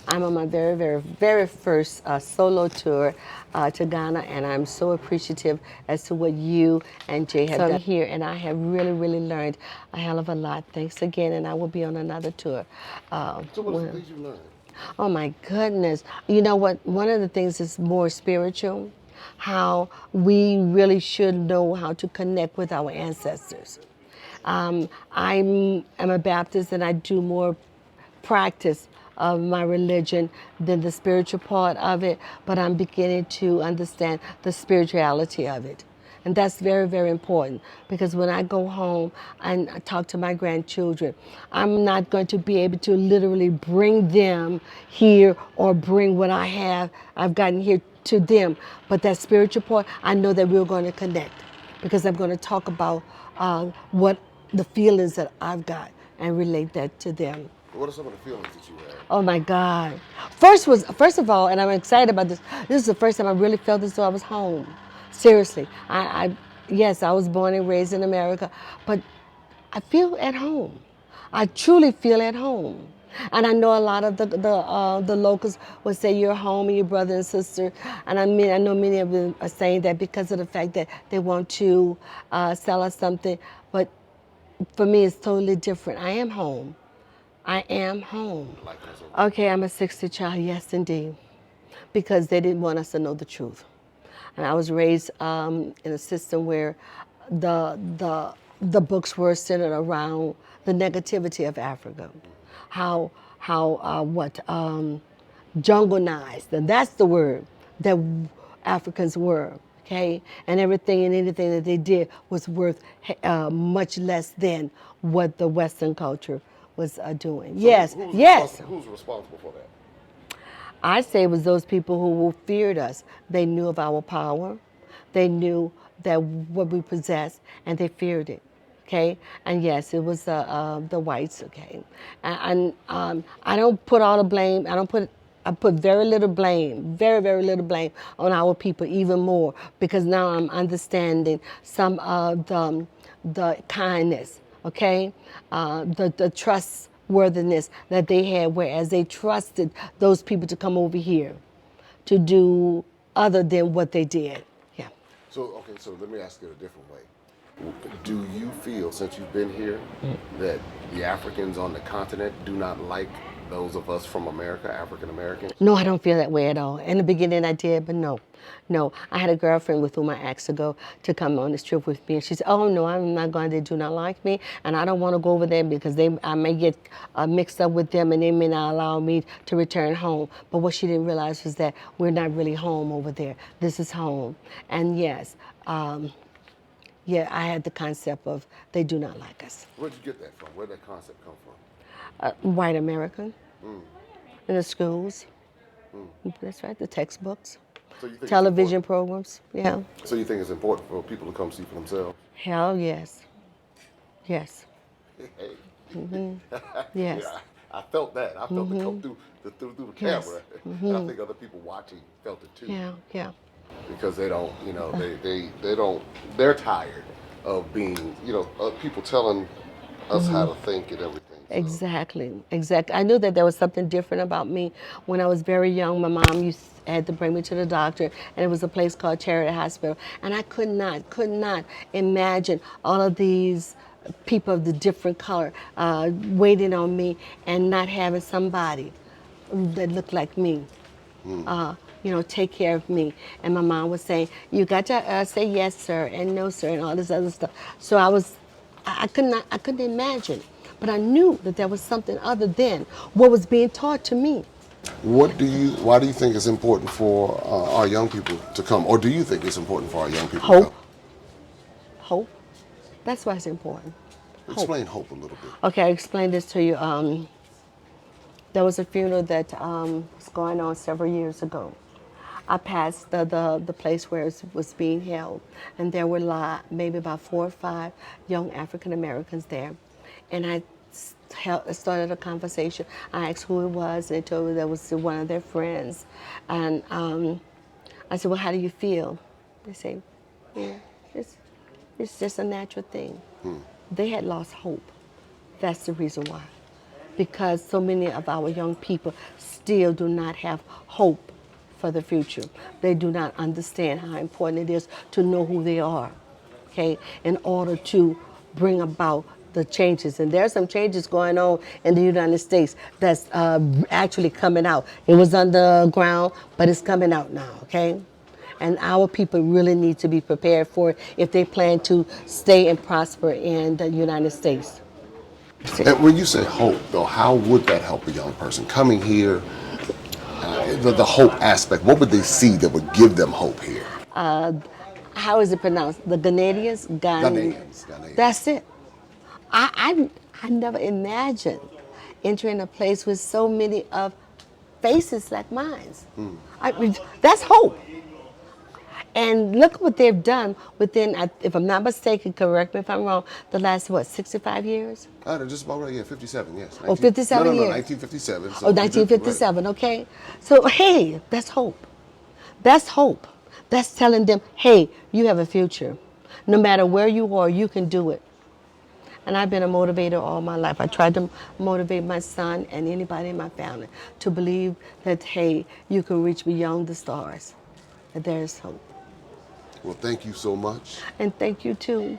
I'm on my very first solo tour to Ghana, and I'm so appreciative as to what you and Jay have done here, and I have really learned a hell of a lot. Thanks again, and I will be on another tour. So what are some things you learned? Oh my goodness. You know what? One of the things is more spiritual, how we really should know how to connect with our ancestors. I'm a Baptist and I do more practice of my religion than the spiritual part of it, but I'm beginning to understand the spirituality of it. And that's very important because when I go home and I talk to my grandchildren, I'm not going to be able to literally bring them here or bring what I've gotten here to them. But that spiritual part, I know that we're going to connect because I'm going to talk about what the feelings that I've got and relate that to them. What are some of the feelings that you had? Oh my God. First of all, and I'm excited about this. This is the first time I really felt as though I was home. Seriously. Yes, I was born and raised in America, but I feel at home. I truly feel at home. And I know a lot of the locals would say you're home and your brother and sister. And I know many of them are saying that because of the fact that they want to sell us something. But for me, it's totally different. I am home. I am home. Like us over Okay, I'm a 60 child, yes indeed, because they didn't want us to know the truth. And I was raised in a system where the books were centered around the negativity of Africa, how jungle-nized, and that's the word that Africans were. Okay, and everything and anything that they did was worth much less than what the Western culture was doing. So Yes, yes. who's responsible for that? I say it was those people who feared us. They knew of our power. They knew that what we possessed, and they feared it. Okay, and yes, it was the whites. Okay, and I don't put all the blame. I put very little blame, very little blame on our people, even more because now I'm understanding some of the kindness. Okay, the trustworthiness that they had, whereas they trusted those people to come over here to do other than what they did. Yeah. So, okay, so let me ask it a different way. Do you feel, since you've been here, that the Africans on the continent do not like those of us from America, African Americans? No, I don't feel that way at all. In the beginning, I did, but no. No, I had a girlfriend with whom I asked to go to come on this trip with me, and she said, "Oh no, I'm not going. They do not like me, and I don't want to go over there because I may get mixed up with them, and they may not allow me to return home." But what she didn't realize was that we're not really home over there. This is home, and yes, yeah, I had the concept of they do not like us. Where'd you get that from? Where'd that concept come from? White American in the schools. That's right, the textbooks. So you think Television programs, yeah. So you think it's important for people to come see for themselves? Hell yes. Yes. Hey, Yes. yeah, I felt that. I felt it come through the Yes. camera, and I think other people watching felt it too. Yeah, yeah. Because they don't, they don't. They're tired of being, people telling us how to think and everything. So. Exactly, exactly. I knew that there was something different about me when I was very young. My mom had to bring me to the doctor, and it was a place called Charity Hospital, and I could not imagine all of these people of the different color waiting on me and not having somebody that looked like me. Take care of me. And my mom was saying, you got to say yes, sir, and no, sir, and all this other stuff. So I couldn't imagine. But I knew that there was something other than what was being taught to me. Why do you think it's important for our young people to come? Or do you think it's important for our young people to Hope. come? Hope. That's why it's important. Explain hope a little bit. Okay, I explained this to you. There was a funeral that was going on several years ago. I passed the place where it was being held, and there were maybe about 4 or 5 young African Americans there. And I started a conversation. I asked who it was, and they told me that was one of their friends. And I said, well, how do you feel? They say, yeah, it's just a natural thing. They had lost hope. That's the reason why. because so many of our young people still do not have hope for the future. They do not understand how important it is to know who they are, okay, in order to bring about the changes. And there are some changes going on in the United States that's actually coming out. It was underground, but it's coming out now, okay? And our people really need to be prepared for it if they plan to stay and prosper in the United States. And when you say hope, though, how would that help a young person coming here? The hope aspect. What would they see that would give them hope here? How is it pronounced? The Ghanaians? Ghanaians. That's it. I never imagined entering a place with so many of faces like mine. I mean, that's hope. And look what they've done within, if I'm not mistaken, correct me if I'm wrong, the last, 65 years? They're just about right, yeah, 57, yes. Oh, 57 no, years. 1957. So Oh, 1957, okay. So, hey, that's hope. That's hope. That's telling them, hey, you have a future. No matter where you are, you can do it. And I've been a motivator all my life. I tried to motivate my son and anybody in my family to believe that, hey, you can reach beyond the stars, that there is hope. Well, thank you so much. And thank you, too.